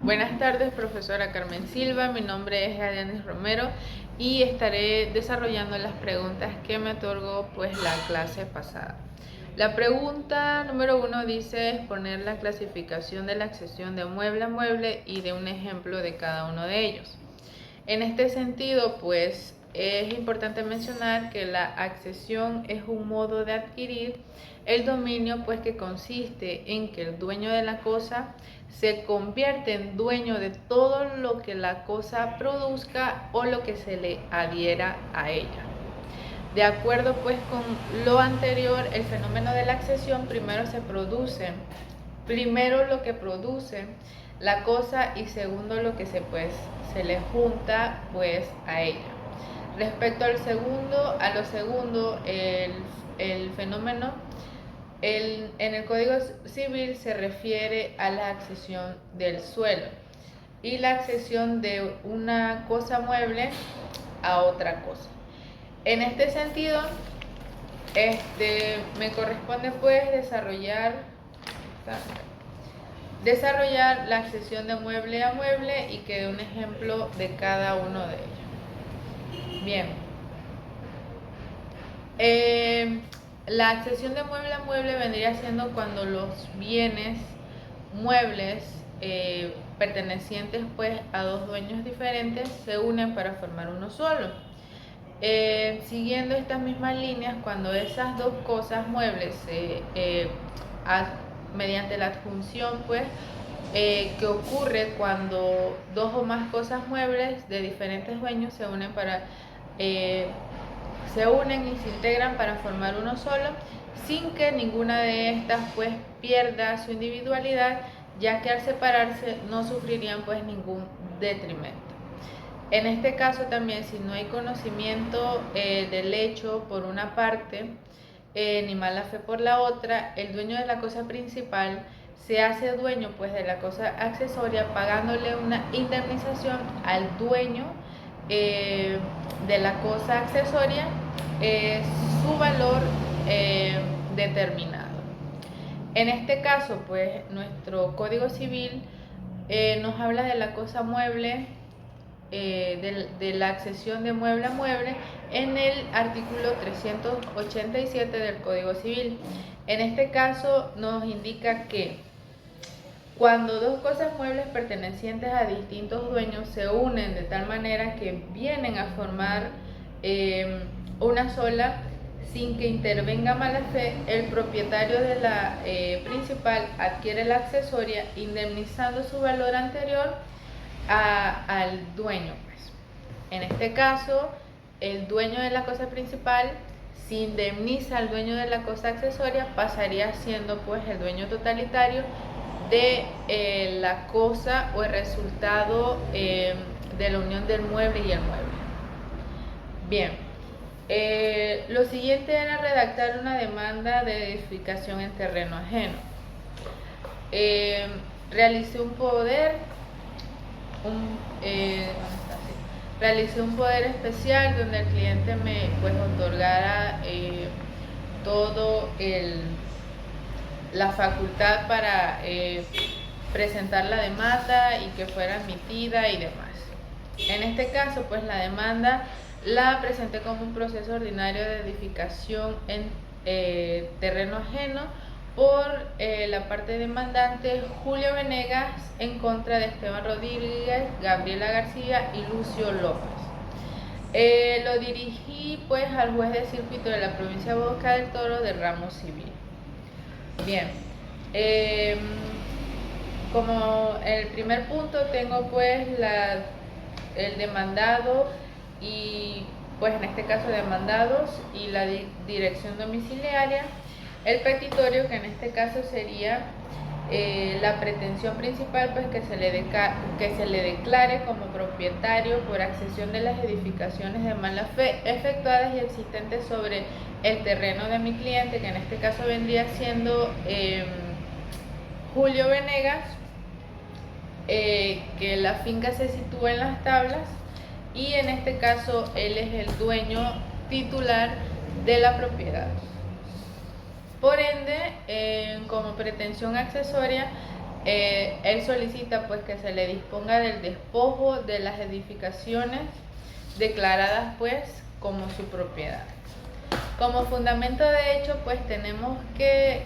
Buenas tardes, profesora Carmen Silva. Mi nombre es Adianis Romero y estaré desarrollando las preguntas que me otorgó la clase pasada. La pregunta número 1 dice exponer la clasificación de la accesión de mueble a mueble y de un ejemplo de cada uno de ellos. En este sentido, es importante mencionar que la accesión es un modo de adquirir el dominio, que consiste en que el dueño de la cosa se convierte en dueño de todo lo que la cosa produzca o lo que se le adhiera a ella. De acuerdo con lo anterior, el fenómeno de la accesión primero lo que produce la cosa y segundo lo que se le junta a ella. Respecto a lo segundo, el fenómeno en el Código Civil se refiere a la accesión del suelo y la accesión de una cosa mueble a otra cosa. En este sentido, me corresponde desarrollar la accesión de mueble a mueble y que dé un ejemplo de cada uno de ellos. Bien. La accesión de mueble a mueble vendría siendo cuando los bienes muebles pertenecientes a dos dueños diferentes se unen para formar uno solo. Siguiendo estas mismas líneas, cuando esas dos cosas muebles mediante la adjunción que ocurre cuando dos o más cosas muebles de diferentes dueños se unen y se integran para formar uno solo, sin que ninguna de estas pierda su individualidad, ya que al separarse no sufrirían ningún detrimento. En este caso también, si no hay conocimiento del hecho por una parte ni mala fe por la otra, el dueño de la cosa principal se hace dueño de la cosa accesoria, pagándole una indemnización al dueño de la cosa accesoria, su valor determinado. En este caso, nuestro Código Civil nos habla de la cosa mueble, de la accesión de mueble a mueble en el artículo 387 del Código Civil. En este caso nos indica que cuando dos cosas muebles pertenecientes a distintos dueños se unen de tal manera que vienen a formar una sola, sin que intervenga mala fe, el propietario de la principal adquiere la accesoria, indemnizando su valor anterior al dueño. En este caso, el dueño de la cosa principal, si indemniza al dueño de la cosa accesoria, pasaría siendo el dueño totalitario de la cosa o el resultado de la unión del mueble y el mueble. Bien, lo siguiente era redactar una demanda de edificación en terreno ajeno. Realicé un poder especial donde el cliente me otorgara todo la facultad para presentar la demanda y que fuera admitida y demás. En este caso, la demanda la presenté como un proceso ordinario de edificación en terreno ajeno por la parte demandante Julio Venegas en contra de Esteban Rodríguez, Gabriela García y Lucio López. Lo dirigí al juez de circuito de la provincia de Bocas del Toro del ramo civil. Bien, como en el primer punto tengo el demandado y en este caso demandados y la dirección domiciliaria, el petitorio, que en este caso sería la pretensión principal, que se le declare como propietario por accesión de las edificaciones de mala fe efectuadas y existentes sobre el terreno de mi cliente, que en este caso vendría siendo Julio Venegas, que la finca se sitúa en Las Tablas y en este caso él es el dueño titular de la propiedad. Por ende, como pretensión accesoria, Él solicita pues que se le disponga del despojo de las edificaciones declaradas pues como su propiedad. Como fundamento de hecho, pues tenemos que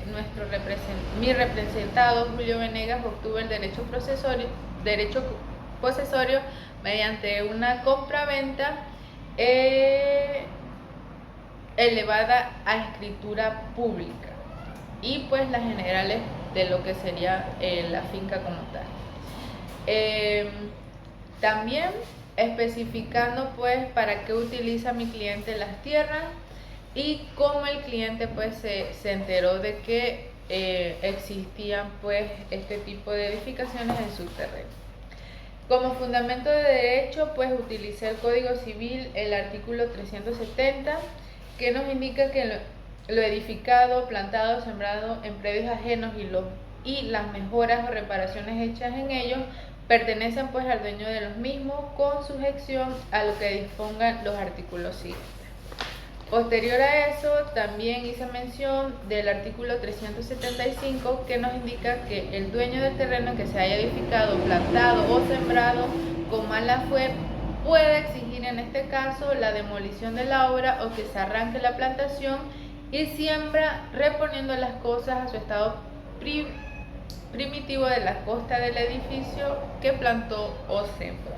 mi representado Julio Venegas obtuvo el derecho posesorio mediante una compraventa elevada a escritura pública y pues las generales de lo que sería la finca como tal. También especificando pues para qué utiliza mi cliente las tierras y cómo el cliente pues se enteró de que existían pues este tipo de edificaciones en su terreno. Como fundamento de derecho pues utilicé el Código Civil, el artículo 370, que nos indica que lo edificado, plantado, sembrado en predios ajenos y las mejoras o reparaciones hechas en ellos pertenecen pues al dueño de los mismos, con sujeción a lo que dispongan los artículos siguientes. Posterior a eso, también hice mención del artículo 375, que nos indica que el dueño del terreno que se haya edificado, plantado o sembrado con mala fe puede exigir en este caso la demolición de la obra o que se arranque la plantación y siembra, reponiendo las cosas a su estado primitivo de la costa del edificio que plantó o sembró.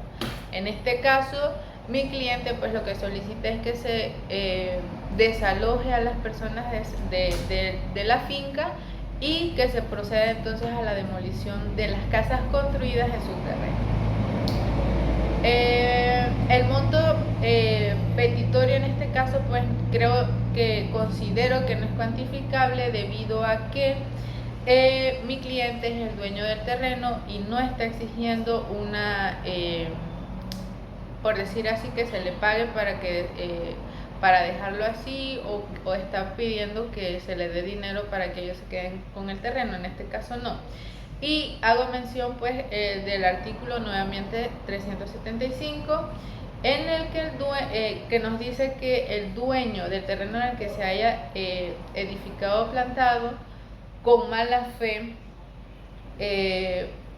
En este caso, mi cliente pues lo que solicita es que se desaloje a las personas de la finca y que se proceda entonces a la demolición de las casas construidas en su terreno. El monto petitorio en este caso pues considero que no es cuantificable debido a que mi cliente es el dueño del terreno y no está exigiendo por decir así, que se le pague para dejarlo así o está pidiendo que se le dé dinero para que ellos se queden con el terreno. En este caso no. Y hago mención pues del artículo nuevamente 375, en el que nos dice que el dueño del terreno en el que se haya edificado o plantado con mala fe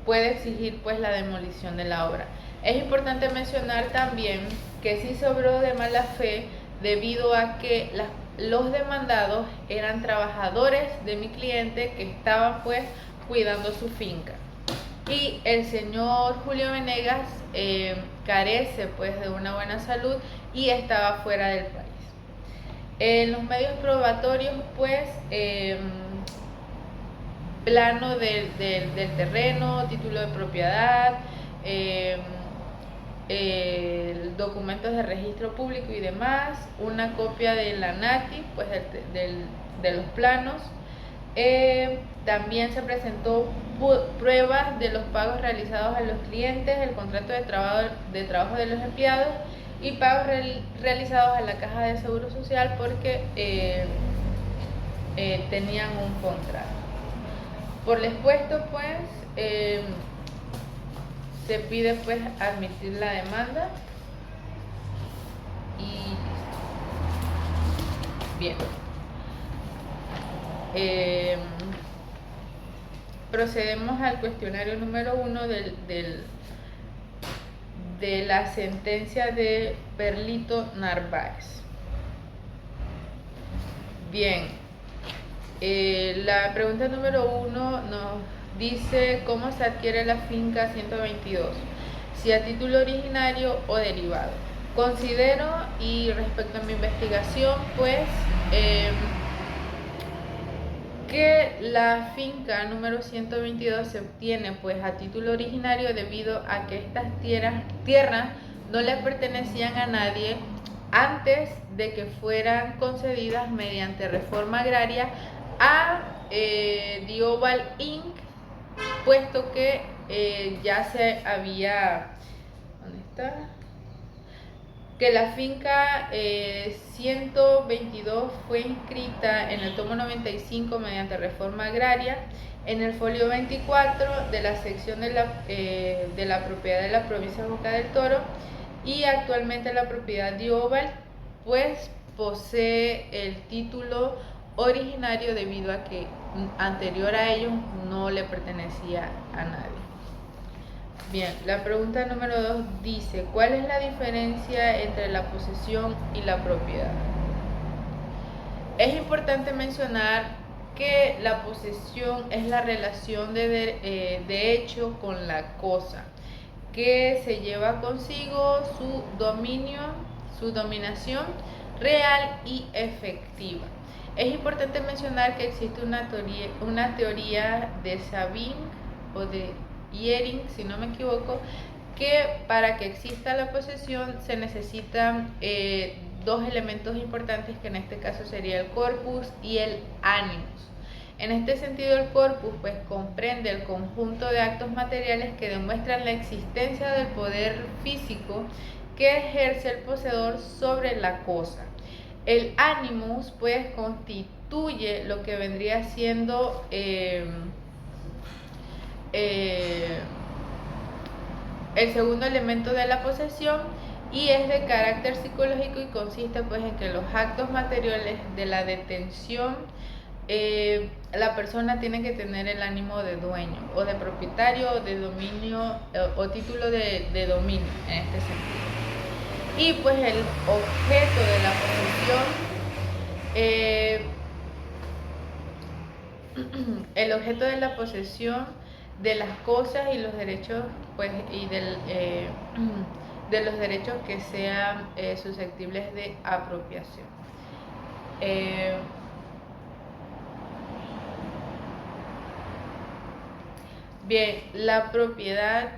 puede exigir pues la demolición de la obra. Es importante mencionar también que sí se obró de mala fe debido a que los demandados eran trabajadores de mi cliente que estaban pues cuidando su finca. Y el señor Julio Venegas carece pues de una buena salud y estaba fuera del país. En los medios probatorios pues plano del terreno, título de propiedad, documentos de registro público y demás, una copia de la NATI, pues de los planos. También se presentó pruebas de los pagos realizados a los clientes, el contrato de trabajo de los empleados y pagos realizados a la Caja de Seguro Social porque tenían un contrato. Por lo expuesto, pues, se pide pues admitir la demanda y bien. Procedemos al cuestionario número 1 de la sentencia de Perlito Narváez. Bien. La pregunta número 1 nos dice cómo se adquiere la finca 122, si a título originario o derivado. Considero, y respecto a mi investigación, pues que la finca número 122 se obtiene pues a título originario debido a que estas tierras no le pertenecían a nadie antes de que fueran concedidas mediante reforma agraria a Dioval Inc., puesto que ya se había, ¿dónde está? Que la finca 122 fue inscrita en el tomo 95 mediante reforma agraria en el folio 24 de la sección de la propiedad de la provincia de Boca del Toro, y actualmente la propiedad Dioval pues posee el título originario debido a que anterior a ellos no le pertenecía a nadie. Bien, la pregunta número 2 dice, ¿cuál es la diferencia entre la posesión y la propiedad? Es importante mencionar que la posesión es la relación de hecho con la cosa, que se lleva consigo su dominio, su dominación real y efectiva. Es importante mencionar que existe una teoría de Sabin o de Yering, si no me equivoco, que para que exista la posesión se necesitan dos elementos importantes, que en este caso sería el corpus y el animus. En este sentido, el corpus pues comprende el conjunto de actos materiales que demuestran la existencia del poder físico que ejerce el poseedor sobre la cosa. El animus pues constituye lo que vendría siendo el segundo elemento de la posesión, y es de carácter psicológico y consiste pues en que los actos materiales de la detención, la persona tiene que tener el ánimo de dueño o de propietario o de dominio o título de dominio en este sentido. Y pues el objeto de la posesión, el objeto de la posesión de las cosas y los derechos pues y de los derechos que sean susceptibles de apropiación. Bien, la propiedad,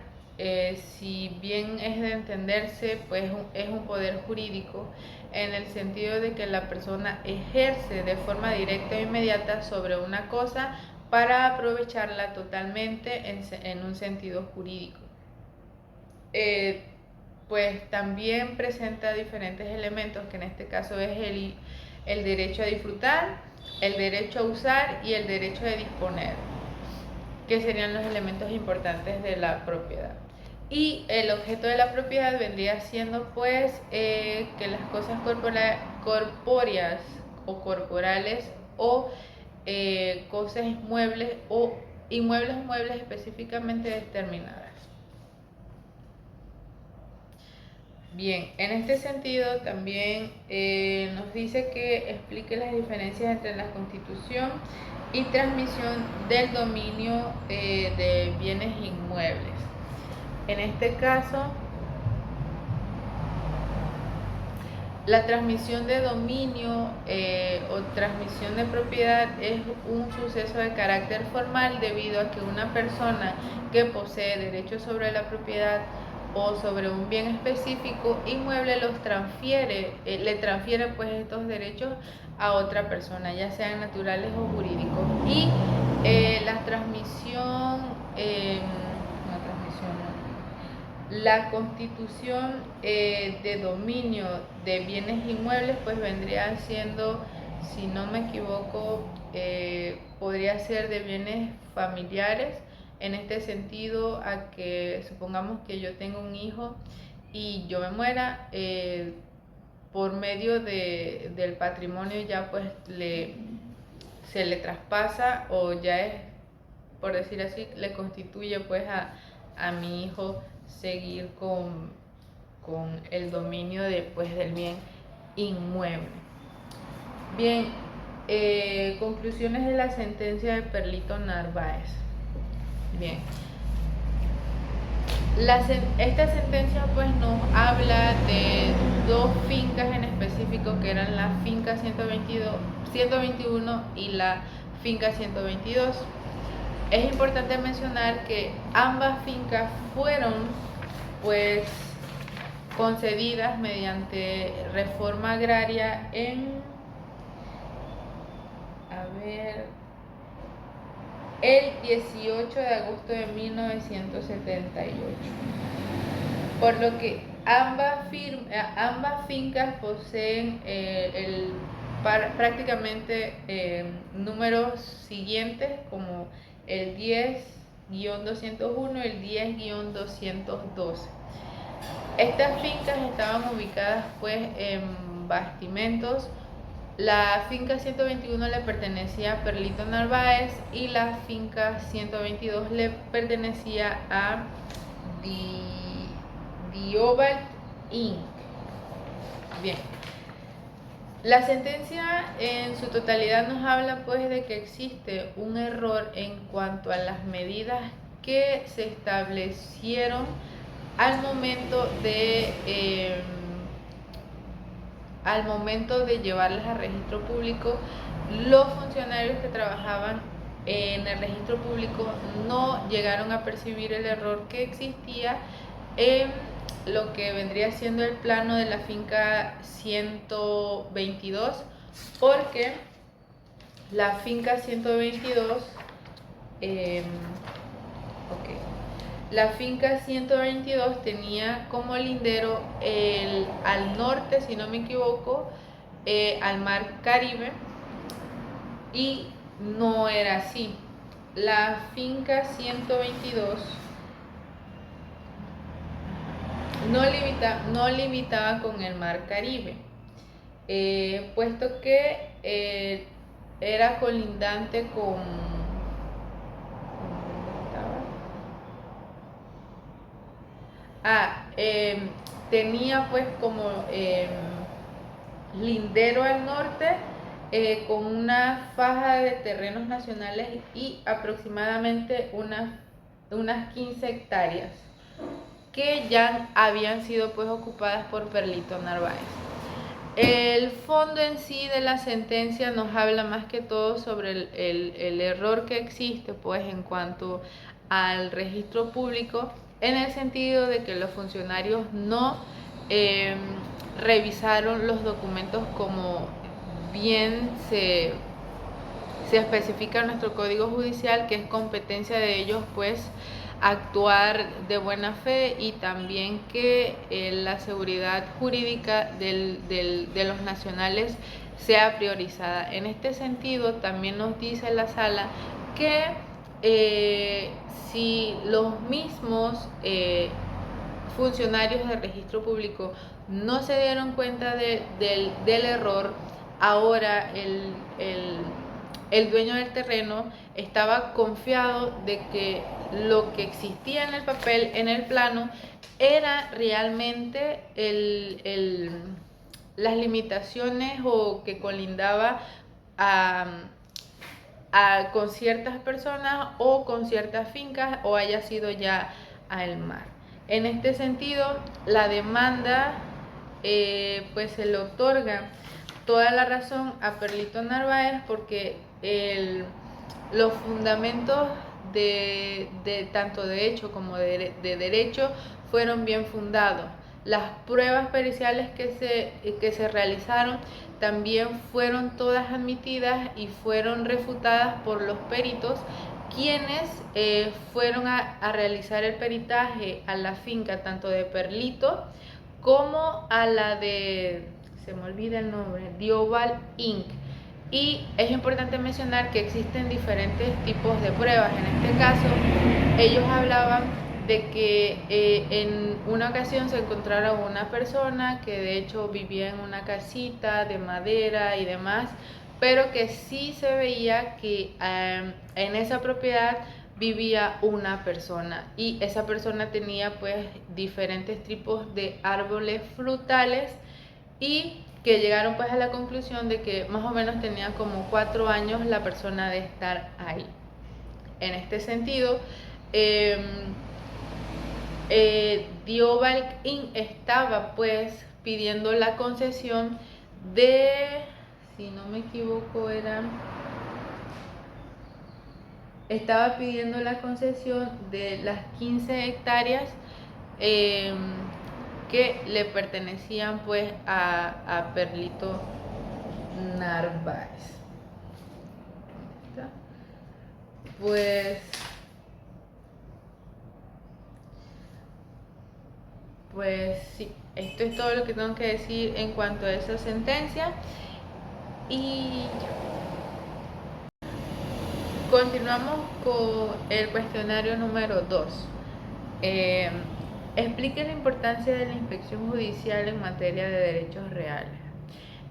si bien es de entenderse, pues es un poder jurídico en el sentido de que la persona ejerce de forma directa e inmediata sobre una cosa para aprovecharla totalmente en un sentido jurídico. Pues también presenta diferentes elementos, que en este caso es el derecho a disfrutar, el derecho a usar y el derecho de disponer, que serían los elementos importantes de la propiedad. Y el objeto de la propiedad vendría siendo pues que las cosas corpóreas o corporales o cosas muebles o inmuebles o muebles específicamente determinadas. Bien, en este sentido también nos dice que explique las diferencias entre la constitución y transmisión del dominio de bienes inmuebles. En este caso, la transmisión de dominio o transmisión de propiedad es un suceso de carácter formal debido a que una persona que posee derechos sobre la propiedad o sobre un bien específico inmueble le transfiere pues estos derechos a otra persona, ya sean naturales o jurídicos. Y la constitución de dominio de bienes inmuebles pues vendría siendo, si no me equivoco, podría ser de bienes familiares, en este sentido a que supongamos que yo tengo un hijo y yo me muera, por medio del patrimonio ya pues se le traspasa, o ya es, por decir así, le constituye pues a mi hijo seguir con el dominio del bien inmueble. Bien, conclusiones de la sentencia de Perlito Narváez. Bien, esta sentencia pues nos habla de dos fincas en específico, que eran la finca 121 y la finca 122. Es importante mencionar que ambas fincas fueron pues concedidas mediante reforma agraria el 18 de agosto de 1978, por lo que ambas fincas poseen prácticamente números siguientes como el 10-201 y el 10-212. Estas fincas estaban ubicadas pues en bastimentos La finca 121 le pertenecía a Perlito Narváez y la finca 122 le pertenecía a Diobald Inc. Bien. La sentencia en su totalidad nos habla pues de que existe un error en cuanto a las medidas que se establecieron al momento de llevarlas a registro público. Los funcionarios que trabajaban en el registro público no llegaron a percibir el error que existía en lo que vendría siendo el plano de la finca 122, porque la finca 122 la finca 122 tenía como lindero al norte, si no me equivoco, al mar Caribe, y no era así. La finca 122 no limitaba con el mar Caribe, puesto que era colindante con... tenía pues como lindero al norte, con una faja de terrenos nacionales y aproximadamente unas 15 hectáreas que ya habían sido pues ocupadas por Perlito Narváez. El fondo en sí de la sentencia nos habla más que todo sobre el error que existe pues en cuanto al registro público, en el sentido de que los funcionarios no revisaron los documentos como bien se especifica en nuestro Código Judicial, que es competencia de ellos pues actuar de buena fe, y también que la seguridad jurídica de los nacionales sea priorizada. En este sentido, también nos dice la sala que si los mismos funcionarios del registro público no se dieron cuenta del error, ahora el dueño del terreno estaba confiado de que lo que existía en el papel, en el plano, era realmente las limitaciones o que colindaba con ciertas personas o con ciertas fincas, o haya sido ya al mar. En este sentido, la demanda pues se le otorga toda la razón a Perlito Narváez, porque los fundamentos de tanto de hecho como de derecho fueron bien fundados. Las pruebas periciales que se realizaron también fueron todas admitidas y fueron refutadas por los peritos, quienes fueron a realizar el peritaje a la finca tanto de Perlito como a la de, se me olvida el nombre, Diobald Inc. Y es importante mencionar que existen diferentes tipos de pruebas. En este caso, ellos hablaban de que en una ocasión se encontraron una persona que de hecho vivía en una casita de madera y demás, pero que sí se veía que en esa propiedad vivía una persona, y esa persona tenía pues diferentes tipos de árboles frutales, y que llegaron pues a la conclusión de que más o menos tenía como 4 años la persona de estar ahí. En este sentido, Diobald Inc. estaba pues pidiendo la concesión de, si no me equivoco, estaba pidiendo la concesión de las 15 hectáreas que le pertenecían pues a Perlito Narváez. Pues sí, esto es todo lo que tengo que decir en cuanto a esa sentencia, y continuamos con el cuestionario número 2. Explique la importancia de la inspección judicial en materia de derechos reales.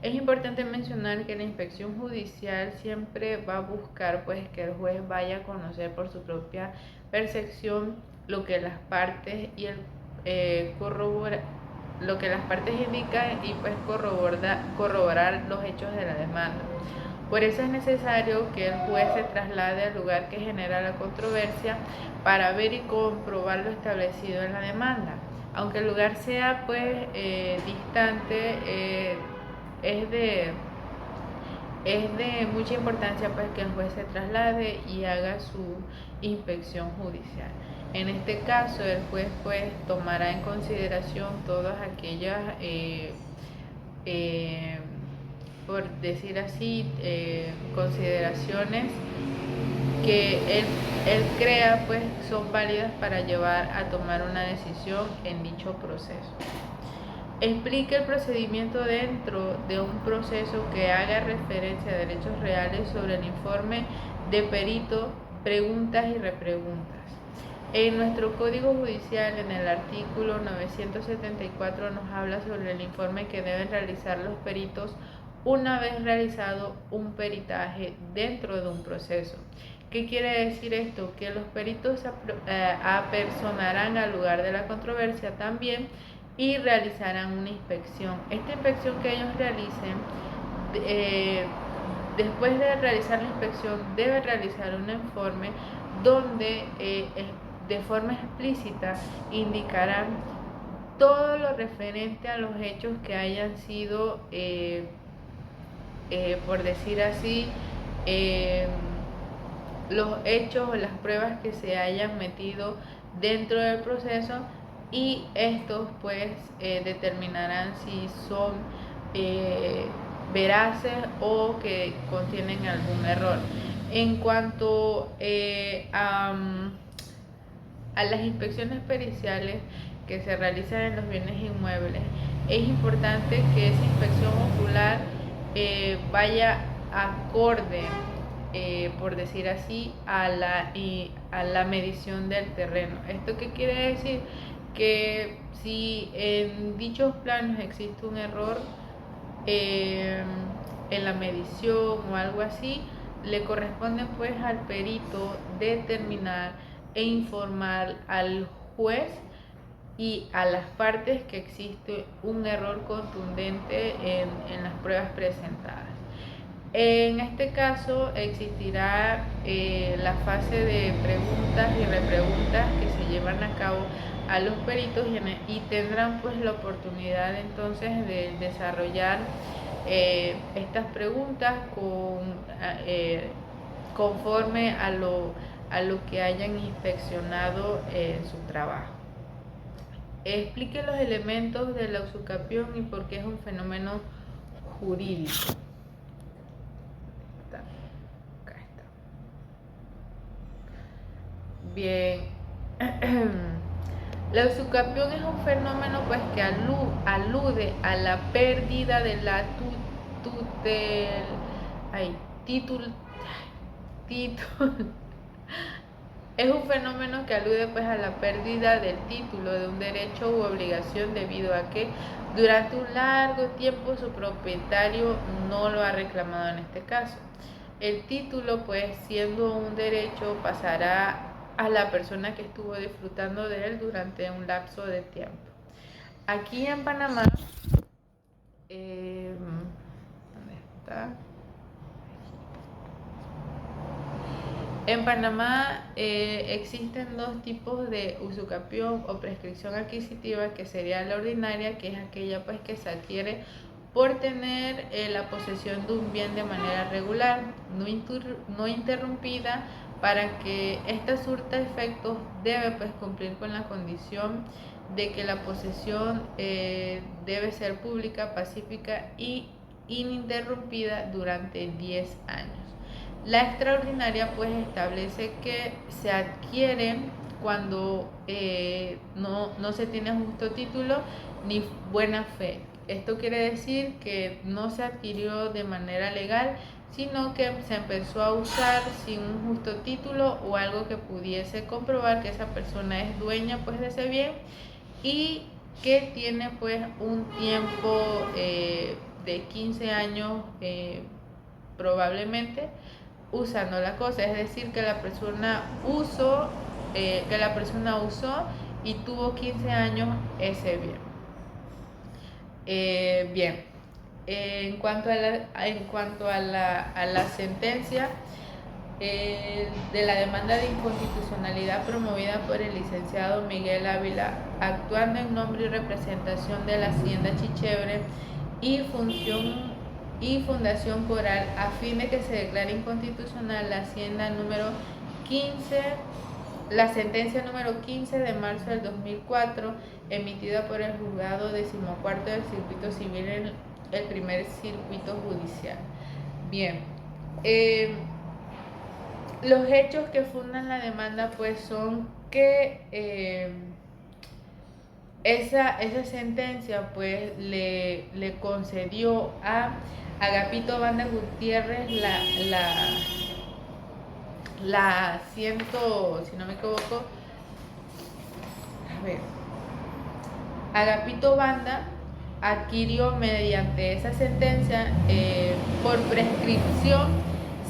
Es importante mencionar que la inspección judicial siempre va a buscar pues que el juez vaya a conocer por su propia percepción lo que las partes y lo que las partes indican y pues corroborar los hechos de la demanda. Por eso es necesario que el juez se traslade al lugar que genera la controversia para ver y comprobar lo establecido en la demanda. Aunque el lugar sea pues distante, es de mucha importancia pues que el juez se traslade y haga su inspección judicial. En este caso el juez pues tomará en consideración todas aquellas por decir así, consideraciones que él crea pues son válidas para llevar a tomar una decisión en dicho proceso. Explique el procedimiento dentro de un proceso que haga referencia a derechos reales sobre el informe de perito, preguntas y repreguntas. En nuestro Código Judicial, en el artículo 974, nos habla sobre el informe que deben realizar los peritos una vez realizado un peritaje dentro de un proceso. ¿Qué quiere decir esto? Que los peritos apersonarán al lugar de la controversia también y realizarán una inspección. Esta inspección que ellos realicen, después de realizar la inspección, debe realizar un informe donde de forma explícita indicarán todo lo referente a los hechos que hayan sido por decir así, los hechos o las pruebas que se hayan metido dentro del proceso, y estos pues determinarán si son veraces o que contienen algún error. En cuanto a las inspecciones periciales que se realizan en los bienes inmuebles, es importante que esa inspección ocular vaya acorde, por decir así, a la medición del terreno. ¿Esto qué quiere decir? Que si en dichos planos existe un error en la medición o algo así, le corresponde pues al perito determinar e informar al juez y a las partes que existe un error contundente en las pruebas presentadas. En este caso existirá la fase de preguntas y repreguntas que se llevan a cabo a los peritos y tendrán pues la oportunidad entonces de desarrollar estas preguntas conforme a lo que hayan inspeccionado en su trabajo. Explique los elementos de la usucapión y por qué es un fenómeno jurídico. Acá está. Bien. La usucapión es un fenómeno pues que alude a la pérdida de la título. Es un fenómeno que alude pues a la pérdida del título de un derecho u obligación debido a que durante un largo tiempo su propietario no lo ha reclamado en este caso. El título pues siendo un derecho pasará a la persona que estuvo disfrutando de él durante un lapso de tiempo. Aquí en Panamá, ¿dónde está? En Panamá existen dos tipos de usucapión o prescripción adquisitiva, que sería la ordinaria, que es aquella pues que se adquiere por tener la posesión de un bien de manera regular, no interrumpida. Para que esta surta efectos debe pues cumplir con la condición de que la posesión debe ser pública, pacífica y ininterrumpida durante 10 años. La extraordinaria pues establece que se adquiere cuando no se tiene justo título ni buena fe. Esto quiere decir que no se adquirió de manera legal, sino que se empezó a usar sin un justo título o algo que pudiese comprobar que esa persona es dueña pues de ese bien y que tiene pues un tiempo de 15 años probablemente usando la cosa, es decir, que la persona usó y tuvo 15 años ese bien. Bien, en cuanto a la sentencia de la demanda de inconstitucionalidad promovida por el licenciado Miguel Ávila, actuando en nombre y representación de la Hacienda Chichebre y Fundación Coral, a fin de que se declare inconstitucional la sentencia número 15 de marzo del 2004, emitida por el juzgado 14º del Circuito Civil en el primer circuito judicial. Bien, los hechos que fundan la demanda pues son que esa sentencia pues le concedió a Agapito Banda Gutiérrez si no me equivoco, Agapito Banda adquirió mediante esa sentencia por prescripción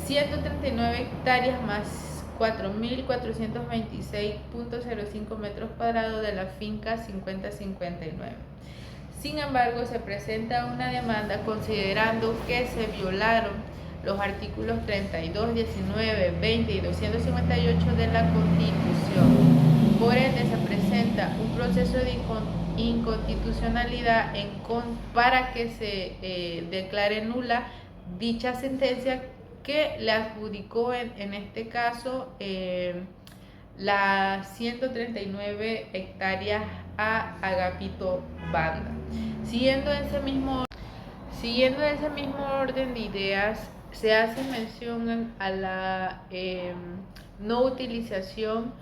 139 hectáreas más 4.426.05 metros cuadrados de la finca 5059. Sin embargo, se presenta una demanda considerando que se violaron los artículos 32, 19, 20 y 258 de la Constitución. Por ende, se presenta un proceso de inconstitucionalidad para que se declare nula dicha sentencia que le adjudicó en este caso las 139 hectáreas a Agapito Banda. Siguiendo ese mismo orden de ideas, se hace mención a la no utilización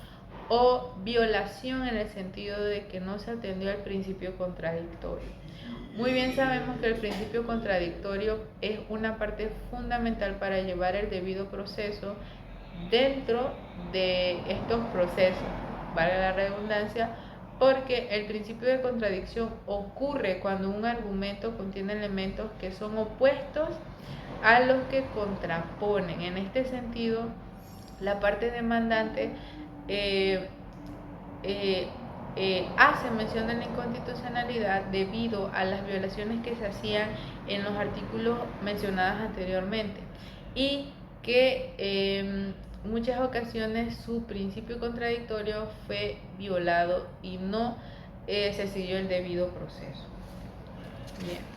o violación en el sentido de que no se atendió al principio contradictorio. Muy bien sabemos que el principio contradictorio es una parte fundamental para llevar el debido proceso dentro de estos procesos, valga la redundancia, porque el principio de contradicción ocurre cuando un argumento contiene elementos que son opuestos a los que contraponen. En este sentido, la parte demandante hace mención de la inconstitucionalidad debido a las violaciones que se hacían en los artículos mencionados anteriormente y que en muchas ocasiones su principio contradictorio fue violado y no se siguió el debido proceso. Bien.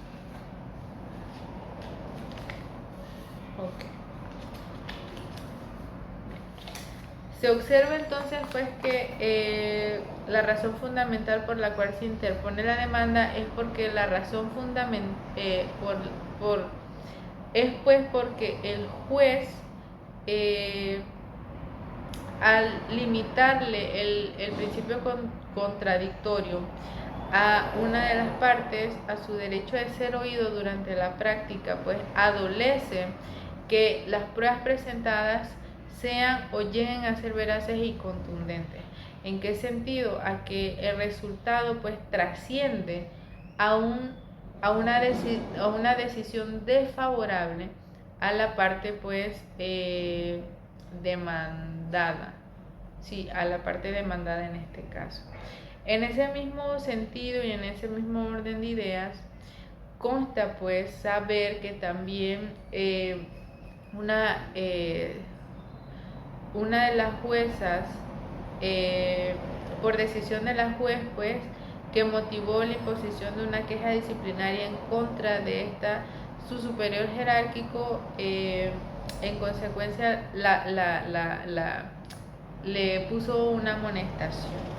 Okay. Se observa entonces pues que la razón fundamental por la cual se interpone la demanda es porque la razón fundamental es pues porque el juez al limitarle el principio contradictorio a una de las partes a su derecho de ser oído durante la práctica, pues adolece que las pruebas presentadas sean o lleguen a ser veraces y contundentes. ¿En qué sentido? A que el resultado pues trasciende a una decisión desfavorable a la parte pues demandada, sí, a la parte demandada en este caso. En ese mismo sentido y en ese mismo orden de ideas, consta pues saber que también una de las juezas, por decisión de la juez, pues, que motivó la imposición de una queja disciplinaria en contra de su superior jerárquico, en consecuencia le puso una amonestación.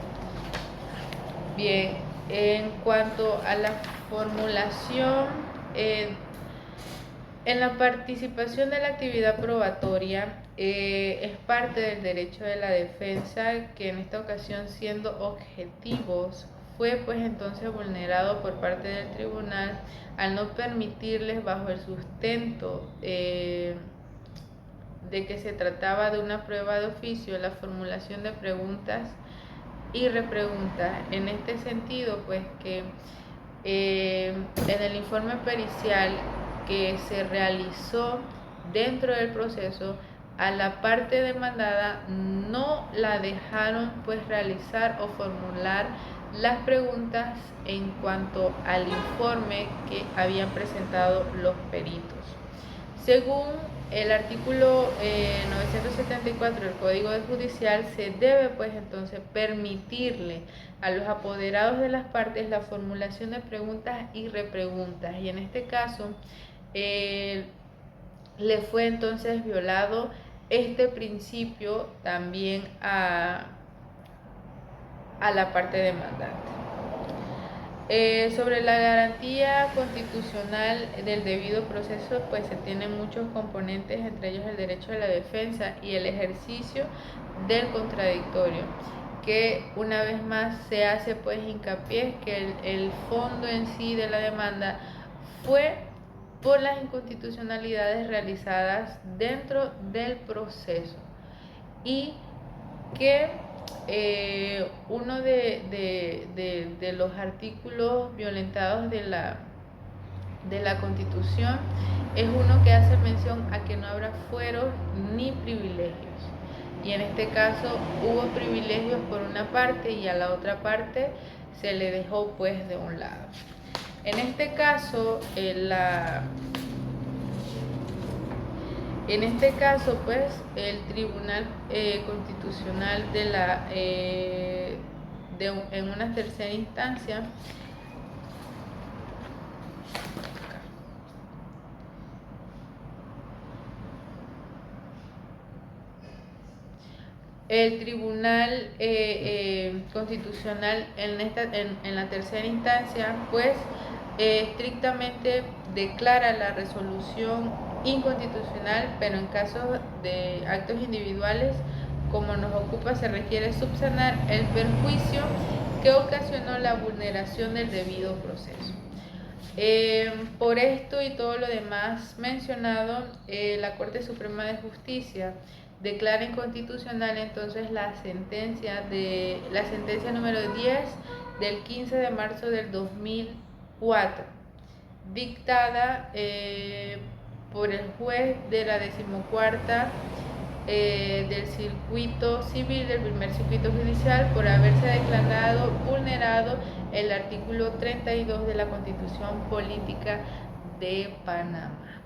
Bien, en cuanto a la formulación, en la participación de la actividad probatoria, es parte del derecho de la defensa que en esta ocasión, siendo objetivos, fue pues entonces vulnerado por parte del tribunal al no permitirles, bajo el sustento de que se trataba de una prueba de oficio, la formulación de preguntas y repreguntas. En este sentido, pues que en el informe pericial que se realizó dentro del proceso, a la parte demandada no la dejaron pues realizar o formular las preguntas en cuanto al informe que habían presentado los peritos. Según el artículo 974 del Código Judicial, se debe pues entonces permitirle a los apoderados de las partes la formulación de preguntas y repreguntas, y en este caso le fue entonces violado este principio también a la parte demandante. Sobre la garantía constitucional del debido proceso, pues se tienen muchos componentes, entre ellos el derecho a la defensa y el ejercicio del contradictorio, que una vez más se hace pues hincapié que el fondo en sí de la demanda fue por las inconstitucionalidades realizadas dentro del proceso, y que uno de los artículos violentados de la Constitución es uno que hace mención a que no habrá fueros ni privilegios, y en este caso hubo privilegios por una parte y a la otra parte se le dejó pues de un lado. En este caso, pues, el Tribunal Constitucional en una tercera instancia el Tribunal Constitucional en la tercera instancia, pues estrictamente declara la resolución inconstitucional, pero en casos de actos individuales, como nos ocupa, se requiere subsanar el perjuicio que ocasionó la vulneración del debido proceso. Por esto y todo lo demás mencionado, la Corte Suprema de Justicia declara inconstitucional entonces la sentencia número 10 del 15 de marzo del 2004, dictada por el juez de la 14ª del circuito civil, del primer circuito judicial, por haberse declarado vulnerado el artículo 32 de la Constitución Política de Panamá.